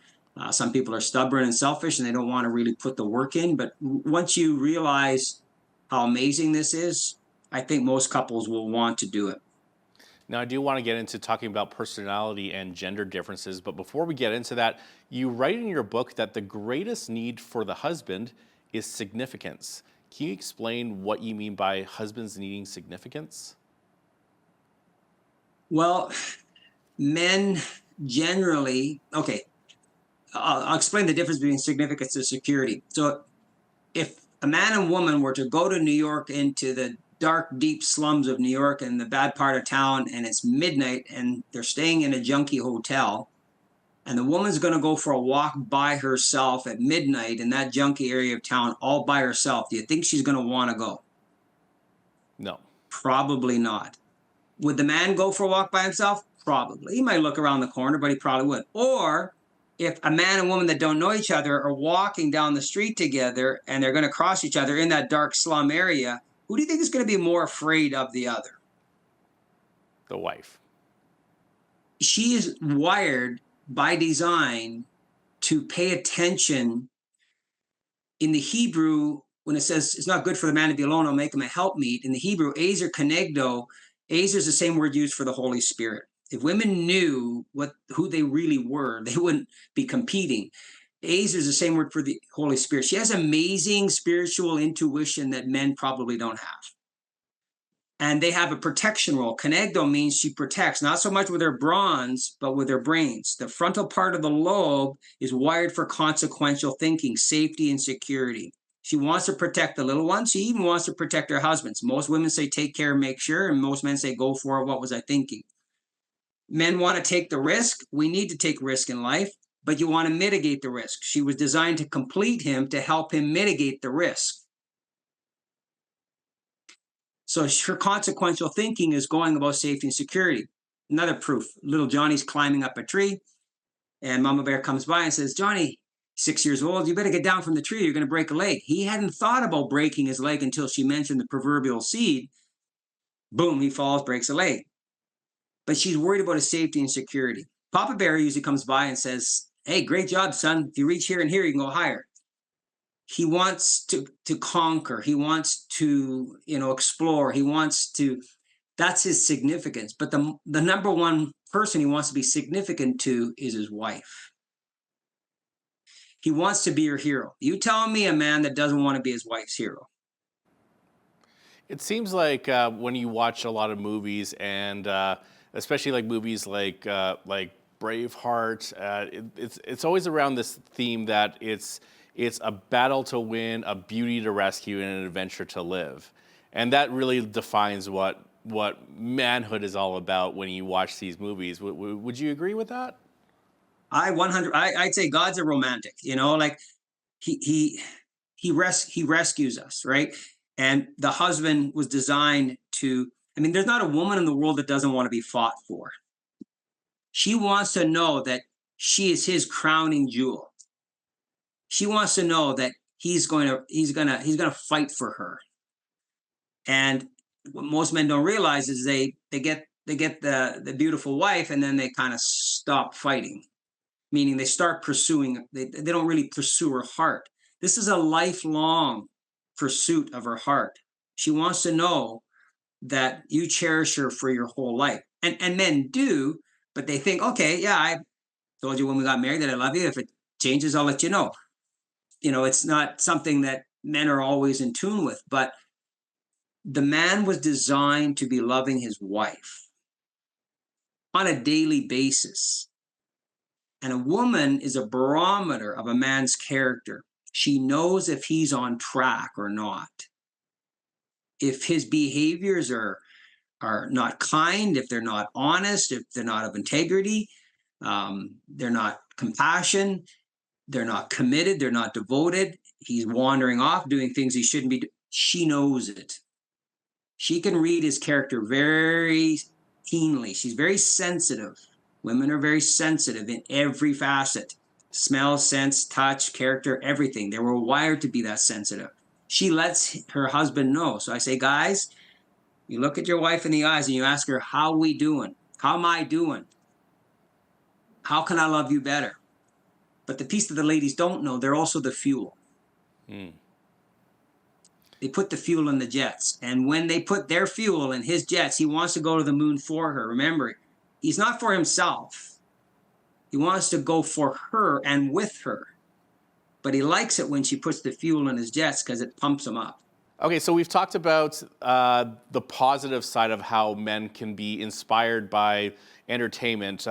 Speaker 13: Some people are stubborn and selfish and they don't want to really put the work in. But once you realize how amazing this is, I think most couples will want to do it.
Speaker 16: Now, I do want to get into talking about personality and gender differences, but before we get into that, you write in your book that the greatest need for the husband is significance. Can you explain what you mean by husbands needing significance?
Speaker 13: Well, men generally, okay, I'll explain the difference between significance and security. So if a man and woman were to go to New York into the dark, deep slums of New York and the bad part of town, and it's midnight and they're staying in a junky hotel, and the woman's going to go for a walk by herself at midnight in that junky area of town all by herself, do you think she's going to want to go?
Speaker 16: No.
Speaker 13: Probably not. Would the man go for a walk by himself? Probably. He might look around the corner, but he probably would. Or if a man and woman that don't know each other are walking down the street together and they're going to cross each other in that dark slum area, who do you think is going to be more afraid of the other?
Speaker 16: The wife.
Speaker 13: She is wired by design to pay attention. In the Hebrew, when it says it's not good for the man to be alone, I'll make him a helpmeet. In the Hebrew, ezer kenegdo, ezer is the same word used for the Holy Spirit. If women knew who they really were, they wouldn't be competing. Ezer is the same word for the Holy Spirit. She has amazing spiritual intuition that men probably don't have. And they have a protection role. Kenegdo means she protects, not so much with her bronze, but with her brains. The frontal part of the lobe is wired for consequential thinking, safety, and security. She wants to protect the little ones. She even wants to protect her husbands. Most women say, take care, make sure. And most men say, go for it. What was I thinking? Men want to take the risk. We need to take risk in life, but you want to mitigate the risk. She was designed to complete him, to help him mitigate the risk. So her consequential thinking is going about safety and security. Another proof, little Johnny's climbing up a tree and Mama Bear comes by and says, Johnny, 6 years old, you better get down from the tree. You're going to break a leg. He hadn't thought about breaking his leg until she mentioned the proverbial seed. Boom, he falls, breaks a leg. But she's worried about his safety and security. Papa Bear usually comes by and says, hey, great job, son. If you reach here and here, you can go higher. He wants to conquer. He wants to, explore. He wants to, that's his significance. But the number one person he wants to be significant to is his wife. He wants to be her hero. You tell me a man that doesn't want to be his wife's hero.
Speaker 16: It seems like when you watch a lot of movies, and especially like movies like Braveheart, it's always around this theme that it's a battle to win, a beauty to rescue, and an adventure to live. And that really defines what manhood is all about when you watch these movies. Would you agree with that?
Speaker 13: I'd say God's a romantic, like he rescues us, right? And the husband was designed to, there's not a woman in the world that doesn't want to be fought for. She wants to know that she is his crowning jewel. She wants to know that he's gonna fight for her. And what most men don't realize is they get they get the beautiful wife, and then they kind of stop fighting, meaning they start pursuing, they don't really pursue her heart. This is a lifelong pursuit of her heart. She wants to know that you cherish her for your whole life. And men do, but they think, okay, yeah, I told you when we got married that I love you. If it changes, I'll let you know. You know, it's not something that men are always in tune with, but the man was designed to be loving his wife on a daily basis. And a woman is a barometer of a man's character. She knows if he's on track or not. If his behaviors are not kind, if they're not honest, if they're not of integrity, they're not compassion, they're not committed, they're not devoted, he's wandering off doing things he shouldn't be doing. She knows it. She can read his character very keenly. She's very sensitive. Women are very sensitive in every facet. Smell, sense, touch, character, everything. They were wired to be that sensitive. She lets her husband know. So I say, guys, you look at your wife in the eyes and you ask her, how are we doing? How am I doing? How can I love you better? But the piece that the ladies don't know, they're also the fuel. They put the fuel in the jets. And when they put their fuel in his jets, he wants to go to the moon for her. Remember, he's not for himself. He wants to go for her and with her. But he likes it when she puts the fuel in his jets because it pumps him up.
Speaker 16: Okay, so we've talked about the positive side of how men can be inspired by entertainment,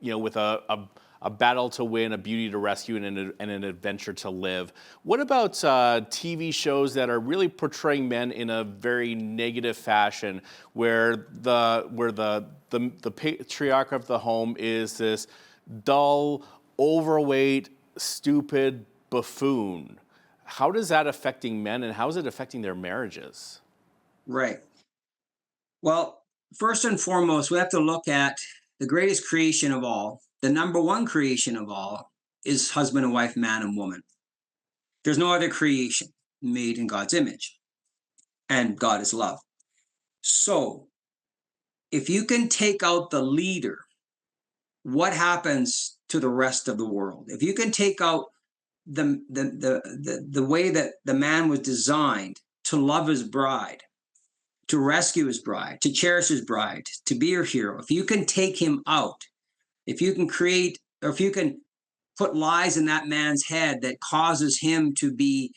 Speaker 16: with a battle to win, a beauty to rescue, and an adventure to live. What about TV shows that are really portraying men in a very negative fashion, where the patriarch of the home is this dull, overweight, stupid buffoon? How does that affecting men, and how is it affecting their marriages?
Speaker 13: Right. Well, first and foremost, we have to look at the greatest creation of all. The number one creation of all is husband and wife, man and woman. There's no other creation made in God's image. And God is love. So if you can take out the leader, what happens to the rest of the world? If you can take out the way that the man was designed to love his bride, to rescue his bride, to cherish his bride, to be her hero, if you can take him out, if you can create, or if you can put lies in that man's head that causes him to be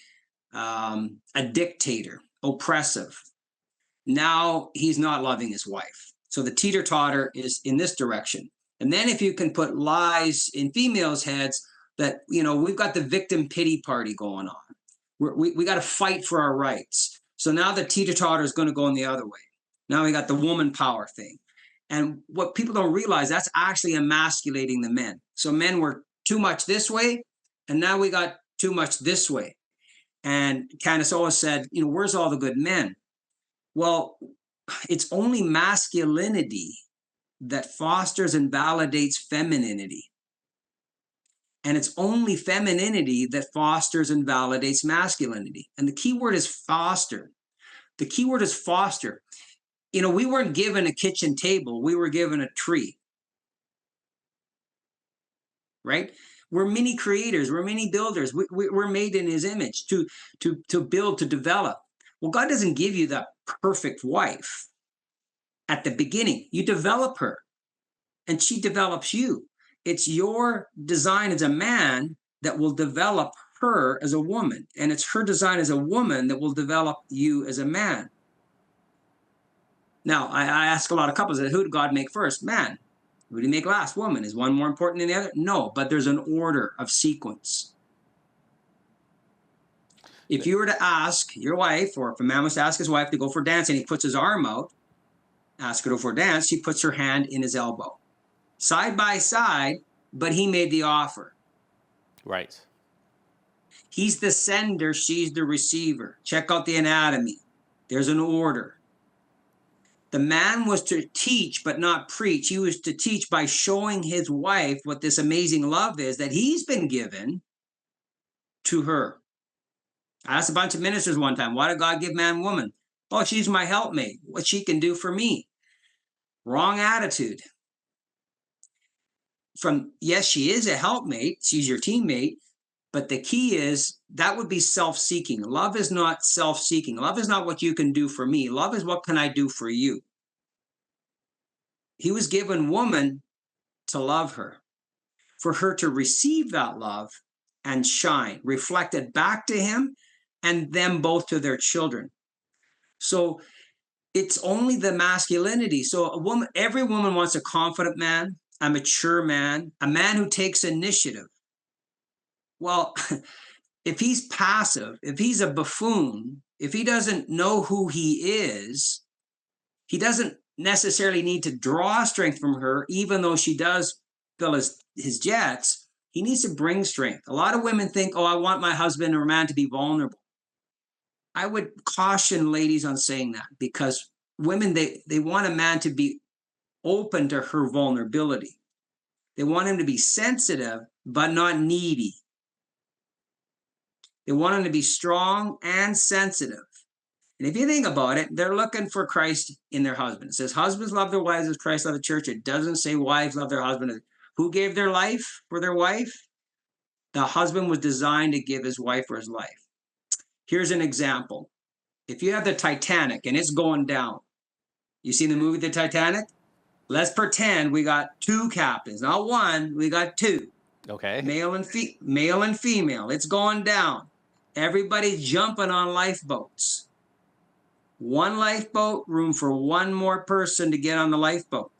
Speaker 13: a dictator, oppressive, now he's not loving his wife. So the teeter-totter is in this direction. And then if you can put lies in females' heads that, we've got the victim pity party going on. We got to fight for our rights. So now the teeter-totter is going to go in the other way. Now we got the woman power thing. And what people don't realize, that's actually emasculating the men. So men were too much this way, and now we got too much this way. And Candace always said, where's all the good men? Well, it's only masculinity that fosters and validates femininity. And it's only femininity that fosters and validates masculinity. And the key word is foster. The key word is foster. We weren't given a kitchen table. We were given a tree. Right? We're mini creators. We're mini builders. We're made in his image to build, to develop. Well, God doesn't give you the perfect wife at the beginning. You develop her, and she develops you. It's your design as a man that will develop her as a woman. And it's her design as a woman that will develop you as a man. Now, I ask a lot of couples, who did God make first? Man. Who did he make last? Woman. Is one more important than the other? No, but there's an order of sequence. If you were to ask your wife, or if a man was to ask his wife to go for a dance and he puts his arm out, ask her to go for a dance, she puts her hand in his elbow. Side by side, but he made the offer.
Speaker 16: Right.
Speaker 13: He's the sender, she's the receiver. Check out the anatomy. There's an order. The man was to teach but not preach. He was to teach by showing his wife what this amazing love is that he's been given to her. I asked a bunch of ministers one time, why did God give man and woman? Oh, she's my helpmate. What she can do for me. Wrong attitude. Yes, she is a helpmate, she's your teammate, but the key is that would be self-seeking. Love is not self-seeking. Love is not what you can do for me. Love is what can I do for you. He was given woman to love her, for her to receive that love and shine, reflect it back to him and them both to their children. So it's only the masculinity. So every woman wants a confident man, a mature man, a man who takes initiative. Well, if he's passive, if he's a buffoon, if he doesn't know who he is, he doesn't necessarily need to draw strength from her, even though she does fill his jets. He needs to bring strength. A lot of women think, oh, I want my husband or man to be vulnerable. I would caution ladies on saying that, because women, they want a man to be open to her vulnerability. They want him to be sensitive, but not needy. They want him to be strong and sensitive. And if you think about it, they're looking for Christ in their husband. It says husbands love their wives as Christ loved the church. It doesn't say wives love their husband. Who gave their life for their wife? The husband was designed to give his wife for his life. Here's an example. If you have the Titanic and it's going down, you seen the movie The Titanic? Let's pretend we got two captains, not one, we got two.
Speaker 16: Okay.
Speaker 13: Male and female. It's going down. Everybody's jumping on lifeboats. One lifeboat, room for one more person to get on the lifeboat.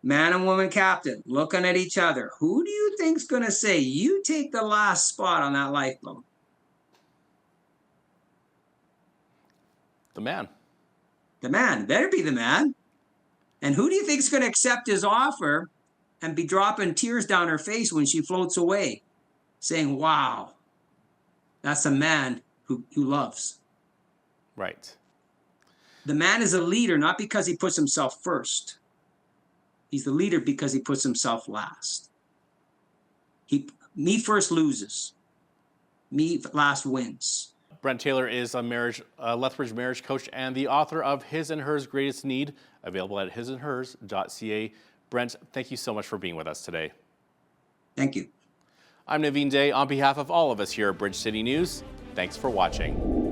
Speaker 13: Man and woman captain looking at each other. Who do you think's going to say, you take the last spot on that lifeboat?
Speaker 16: The man.
Speaker 13: The man. Better be the man. And who do you think's going to accept his offer and be dropping tears down her face when she floats away, saying, wow, that's a man who loves.
Speaker 16: Right. The
Speaker 13: man is a leader, not because he puts himself first. He's the leader because he puts himself last. Me first loses. Me last wins.
Speaker 16: Brent Taylor is a Lethbridge marriage coach and the author of His and Hers Greatest Need, available at hisandhers.ca. Brent, thank you so much for being with us today.
Speaker 13: Thank you.
Speaker 16: I'm Naveen Day. On behalf of all of us here at Bridge City News, thanks for watching.